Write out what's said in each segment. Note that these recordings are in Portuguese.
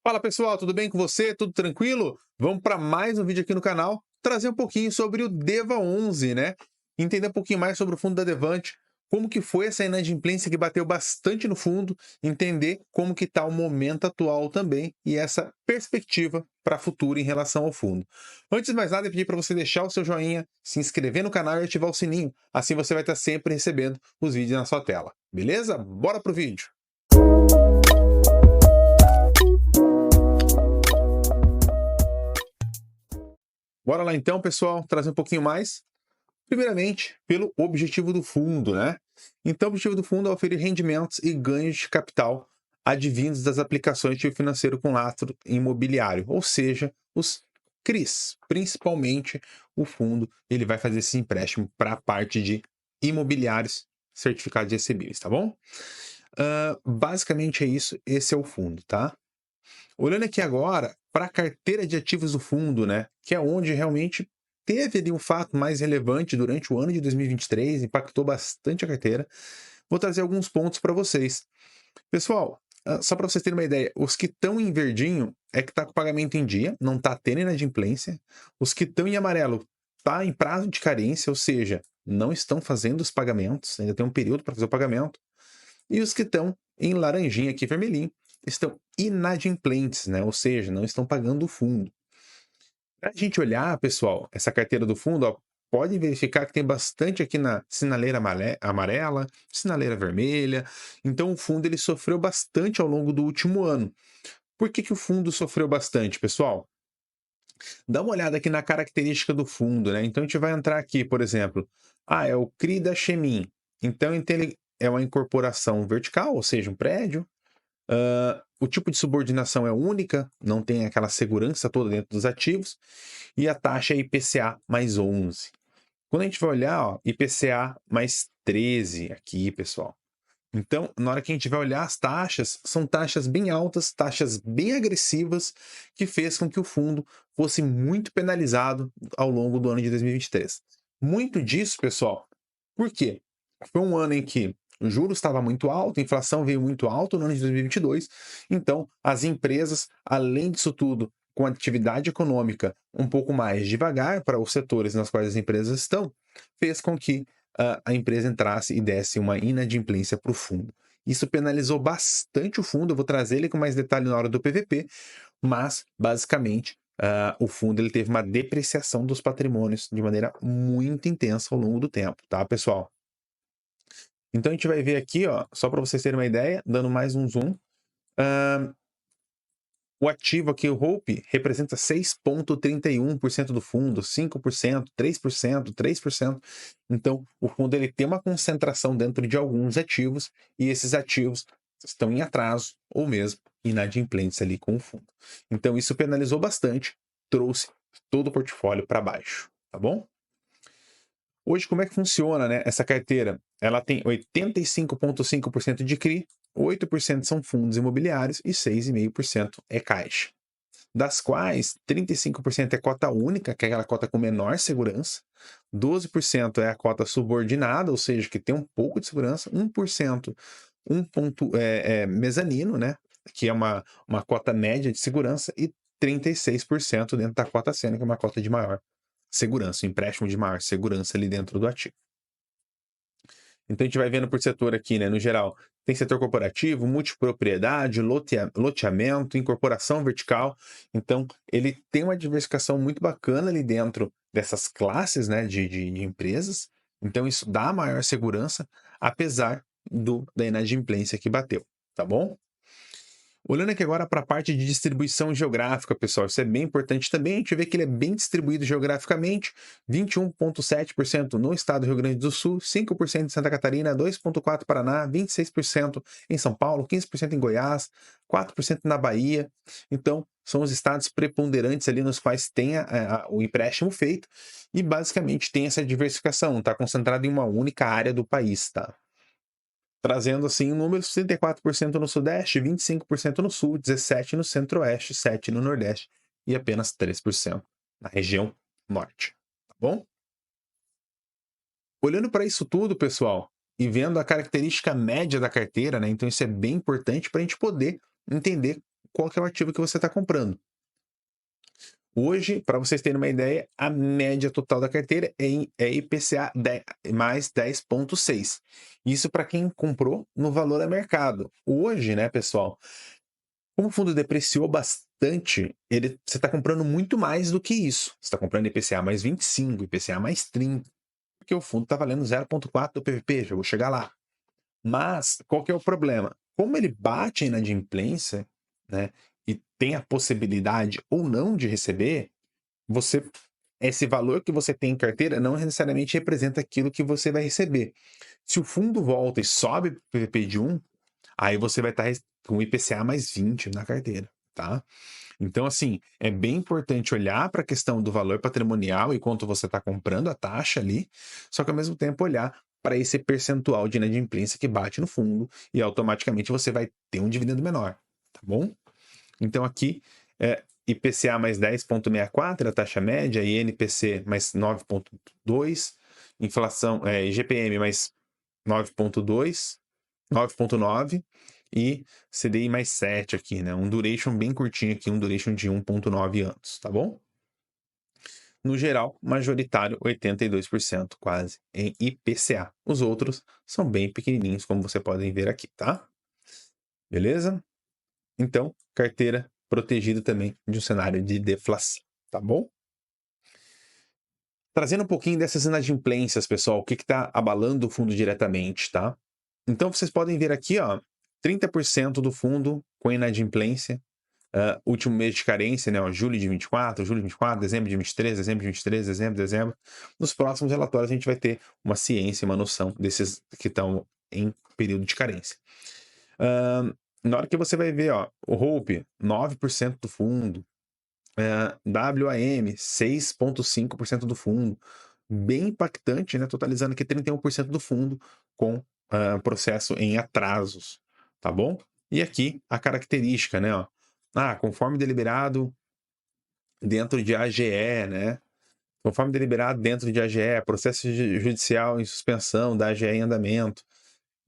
Fala pessoal, tudo bem com você? Tudo tranquilo? Vamos para mais um vídeo aqui no canal, trazer um pouquinho sobre o DEVA 11, né? Entender um pouquinho mais sobre o fundo da Devante, como que foi essa inadimplência que bateu bastante no fundo, entender como que está o momento atual também e essa perspectiva para futuro em relação ao fundo. Antes de mais nada, eu pedi para você deixar o seu joinha, se inscrever no canal e ativar o sininho, assim você vai estar sempre recebendo os vídeos na sua tela, beleza? Bora pro vídeo! Bora lá então, pessoal, trazer um pouquinho mais. Primeiramente, pelo objetivo do fundo, né? Então, o objetivo do fundo é oferir rendimentos e ganhos de capital advindos das aplicações de ativo financeiro com lastro imobiliário, ou seja, os CRIs. Principalmente, o fundo ele vai fazer esse empréstimo para a parte de imobiliários certificados de recebíveis, tá bom? Basicamente é isso, esse é o fundo, tá? Olhando aqui agora para a carteira de ativos do fundo, né, que é onde realmente teve ali um fato mais relevante durante o ano de 2023, impactou bastante a carteira. Vou trazer alguns pontos para vocês. Pessoal, só para vocês terem uma ideia, os que estão em verdinho é que está com o pagamento em dia, não está tendo inadimplência. Os que estão em amarelo está em prazo de carência, ou seja, não estão fazendo os pagamentos, ainda tem um período para fazer o pagamento. E os que estão em laranjinha aqui, vermelhinho, estão inadimplentes, né? Ou seja, não estão pagando o fundo. Para a gente olhar, pessoal, essa carteira do fundo, ó, pode verificar que tem bastante aqui na sinaleira amarela, sinaleira vermelha. Então, o fundo ele sofreu bastante ao longo do último ano. Por que que o fundo sofreu bastante, pessoal? Dá uma olhada aqui na característica do fundo, né? Então, a gente vai entrar aqui, por exemplo, é o CRI da Chemin. Então ele é uma incorporação vertical, ou seja, um prédio. O tipo de subordinação é única, não tem aquela segurança toda dentro dos ativos, e a taxa é IPCA mais 11. Quando a gente vai olhar, ó, IPCA mais 13 aqui, pessoal. Então, na hora que a gente vai olhar as taxas, são taxas bem altas, taxas bem agressivas, que fez com que o fundo fosse muito penalizado ao longo do ano de 2023. Muito disso, pessoal, por quê? Foi um ano em que o juros estava muito alto, a inflação veio muito alto no ano de 2022, então as empresas, além disso tudo, com atividade econômica um pouco mais devagar para os setores nas quais as empresas estão, fez com que a empresa entrasse e desse uma inadimplência para o fundo. Isso penalizou bastante o fundo, eu vou trazer ele com mais detalhe na hora do PVP, mas basicamente o fundo ele teve uma depreciação dos patrimônios de maneira muito intensa ao longo do tempo, tá, pessoal? Então a gente vai ver aqui, ó, só para vocês terem uma ideia, dando mais um zoom. O ativo aqui, o Hope, representa 6,31% do fundo, 5%, 3%, 3%. Então, o fundo ele tem uma concentração dentro de alguns ativos e esses ativos estão em atraso ou mesmo inadimplentes ali com o fundo. Então, isso penalizou bastante, trouxe todo o portfólio para baixo, tá bom? Hoje, como é que funciona, né, essa carteira? Ela tem 85,5% de CRI, 8% são fundos imobiliários e 6,5% é caixa. Das quais 35% é cota única, que é aquela cota com menor segurança, 12% é a cota subordinada, ou seja, que tem um pouco de segurança, 1% mezanino, né, que é uma cota média de segurança, e 36% dentro da cota sênior, que é uma cota de maior segurança, um empréstimo de maior segurança ali dentro do ativo. Então a gente vai vendo por setor aqui, né, no geral, tem setor corporativo, multipropriedade, loteamento, incorporação vertical. Então ele tem uma diversificação muito bacana ali dentro dessas classes, né, de empresas. Então isso dá maior segurança, apesar da inadimplência que bateu, tá bom? Olhando aqui agora para a parte de distribuição geográfica, pessoal, isso é bem importante também. A gente vê que ele é bem distribuído geograficamente: 21,7% no estado do Rio Grande do Sul, 5% em Santa Catarina, 2,4% Paraná, 26% em São Paulo, 15% em Goiás, 4% na Bahia. Então, são os estados preponderantes ali nos quais tem o empréstimo feito e basicamente tem essa diversificação, está concentrado em uma única área do país, tá? Trazendo assim um número: 64% no Sudeste, 25% no Sul, 17% no Centro-Oeste, 7% no Nordeste e apenas 3% na região Norte, tá bom? Olhando para isso tudo, pessoal, e vendo a característica média da carteira, né? Então isso é bem importante para a gente poder entender qual que é o ativo que você está comprando. Hoje, para vocês terem uma ideia, a média total da carteira é IPCA mais 10,6. Isso para quem comprou no valor a mercado. Hoje, né, pessoal, como o fundo depreciou bastante, você está comprando muito mais do que isso. Você está comprando IPCA mais 25, IPCA mais 30, porque o fundo está valendo 0,4 do PVP, já vou chegar lá. Mas, qual que é o problema? Como ele bate a inadimplência, né, e tem a possibilidade ou não de receber, esse valor que você tem em carteira não necessariamente representa aquilo que você vai receber. Se o fundo volta e sobe para o PVP de 1, aí você vai estar com IPCA mais 20 na carteira, tá? Então, assim, é bem importante olhar para a questão do valor patrimonial e quanto você está comprando a taxa ali, só que ao mesmo tempo olhar para esse percentual de inadimplência que bate no fundo e automaticamente você vai ter um dividendo menor, tá bom? Então aqui, IPCA mais 10,64 a taxa média, INPC mais 9,2, inflação, IGPM mais 9,2, 9,9 e CDI mais 7 aqui, né? Um duration bem curtinho aqui, um duration de 1,9 anos, tá bom? No geral, majoritário 82% quase em IPCA. Os outros são bem pequenininhos, como vocês podem ver aqui, tá? Beleza? Então, carteira protegida também de um cenário de deflação, tá bom? Trazendo um pouquinho dessas inadimplências, pessoal, o que está abalando o fundo diretamente, tá? Então, vocês podem ver aqui, ó, 30% do fundo com inadimplência, último mês de carência, né, ó, julho de 24, dezembro de 23, dezembro de 23, dezembro. Nos próximos relatórios a gente vai ter uma ciência, uma noção desses que estão em período de carência. Na hora que você vai ver, ó, o Hope, 9% do fundo, WAM, 6,5% do fundo, bem impactante, né? Totalizando aqui 31% do fundo com processo em atrasos, tá bom? E aqui a característica, né? Ó, conforme deliberado dentro de AGE, né? Conforme deliberado dentro de AGE, processo judicial em suspensão da AGE em andamento.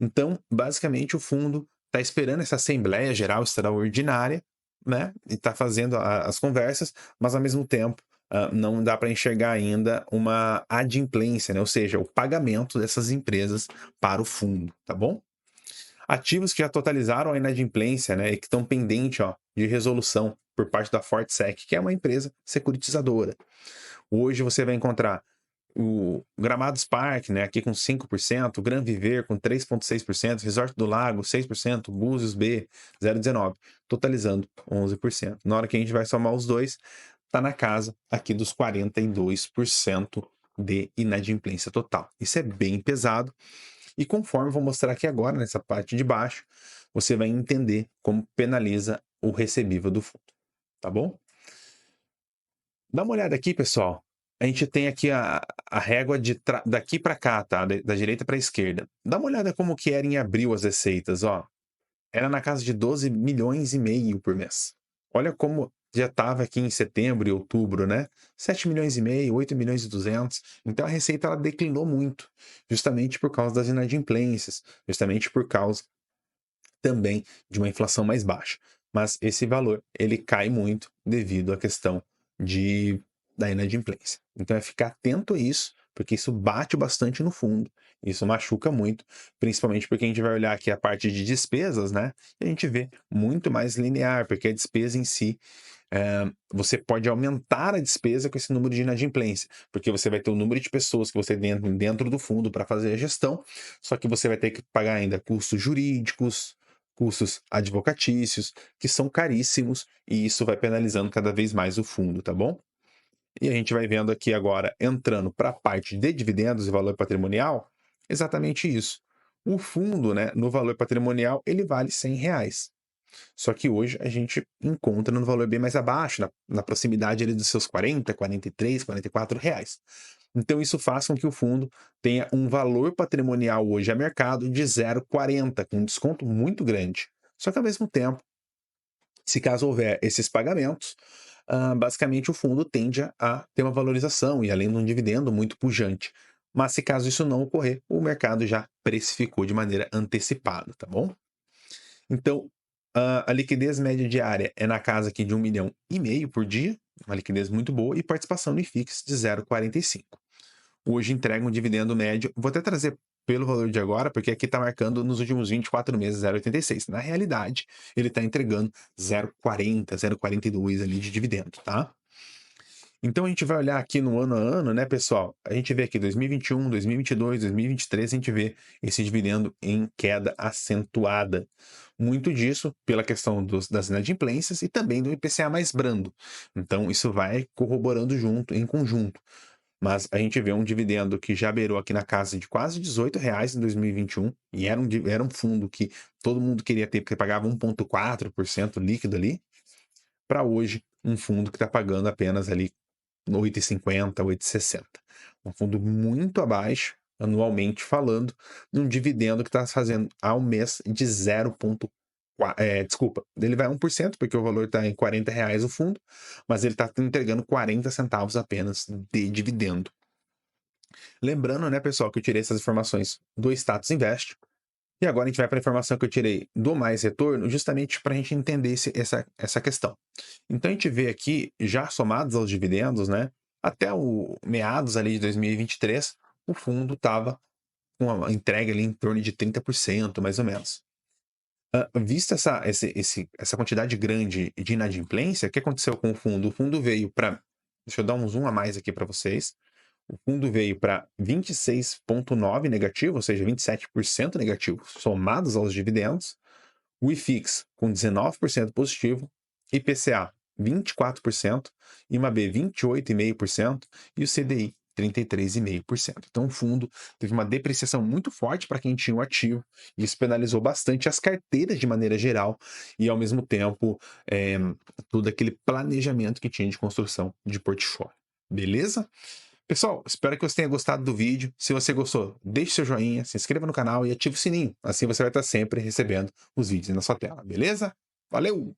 Então, basicamente, o fundo está esperando essa Assembleia Geral Extraordinária, né? E está fazendo as conversas, mas ao mesmo tempo não dá para enxergar ainda uma adimplência, né? Ou seja, o pagamento dessas empresas para o fundo, tá bom? Ativos que já totalizaram a inadimplência, né? E que estão pendentes, ó, de resolução por parte da Fortsec, que é uma empresa securitizadora. Hoje você vai encontrar o Gramados Park, né, aqui com 5%, o Gran Viver com 3,6%, Resort do Lago 6%, Búzios B 0,19%, totalizando 11%. Na hora que a gente vai somar os dois, tá na casa aqui dos 42% de inadimplência total. Isso é bem pesado e conforme eu vou mostrar aqui agora, nessa parte de baixo, você vai entender como penaliza o recebível do fundo, tá bom? Dá uma olhada aqui, pessoal. A gente tem aqui a régua daqui para cá, tá? Da direita para a esquerda. Dá uma olhada como que era em abril as receitas, ó. Era na casa de 12 milhões e meio por mês. Olha como já estava aqui em setembro e outubro, né? 7 milhões e meio, 8 milhões e 200. Então a receita ela declinou muito, justamente por causa das inadimplências, justamente por causa também de uma inflação mais baixa. Mas esse valor, ele cai muito devido à questão da inadimplência. Então é ficar atento a isso, porque isso bate bastante no fundo, isso machuca muito, principalmente porque a gente vai olhar aqui a parte de despesas, né? E a gente vê muito mais linear, porque a despesa em si, você pode aumentar a despesa com esse número de inadimplência, porque você vai ter o número de pessoas que você tem dentro do fundo para fazer a gestão, só que você vai ter que pagar ainda custos jurídicos, custos advocatícios, que são caríssimos, e isso vai penalizando cada vez mais o fundo, tá bom? E a gente vai vendo aqui agora, entrando para a parte de dividendos e valor patrimonial, exatamente isso. O fundo, né, no valor patrimonial, ele vale R$ 100. Só que hoje a gente encontra no valor bem mais abaixo, na proximidade ali dos seus 40, 43, R$ 44. Então isso faz com que o fundo tenha um valor patrimonial hoje a mercado de 0,40, com um desconto muito grande. Só que ao mesmo tempo, se caso houver esses pagamentos, basicamente o fundo tende a ter uma valorização e além de um dividendo muito pujante. Mas se caso isso não ocorrer, o mercado já precificou de maneira antecipada, tá bom? Então, A liquidez média diária é na casa aqui de 1,5 milhão por dia, uma liquidez muito boa, e participação no IFIX de 0,45. Hoje entrega um dividendo médio, vou até trazer pelo valor de agora, porque aqui está marcando nos últimos 24 meses 0,86. Na realidade, ele está entregando 0,40, 0,42 ali de dividendo, tá? Então a gente vai olhar aqui no ano a ano, né, pessoal? A gente vê aqui 2021, 2022, 2023, a gente vê esse dividendo em queda acentuada. Muito disso pela questão das inadimplências e também do IPCA mais brando. Então isso vai corroborando junto, em conjunto. Mas a gente vê um dividendo que já beirou aqui na casa de quase R$18 em 2021, e era um fundo que todo mundo queria ter, porque pagava 1,4% líquido ali, para hoje um fundo que está pagando apenas ali 8,50, 8,60. Um fundo muito abaixo, anualmente falando, num dividendo que está fazendo ao mês de 0,4%. Desculpa, ele vai 1%, porque o valor está em R$40 o fundo, mas ele está entregando 40 centavos apenas de dividendo. Lembrando, né, pessoal, que eu tirei essas informações do Status Invest, e agora a gente vai para a informação que eu tirei do Mais Retorno, justamente para a gente entender essa questão. Então a gente vê aqui, já somados aos dividendos, né, até o meados ali de 2023, o fundo estava com uma entrega ali em torno de 30%, mais ou menos. Vista essa quantidade grande de inadimplência, o que aconteceu com o fundo? O fundo veio para... Deixa eu dar um zoom a mais aqui para vocês. O fundo veio para 26,9% negativo, ou seja, 27% negativo, somados aos dividendos. O IFIX com 19% positivo, IPCA 24%, IMAB 28,5% e o CDI 33,5%. Então o fundo teve uma depreciação muito forte para quem tinha o ativo, e isso penalizou bastante as carteiras de maneira geral e, ao mesmo tempo, todo aquele planejamento que tinha de construção de portfólio. Beleza? Pessoal, espero que você tenha gostado do vídeo. Se você gostou, deixe seu joinha, se inscreva no canal e ative o sininho. Assim você vai estar sempre recebendo os vídeos na sua tela, beleza? Valeu!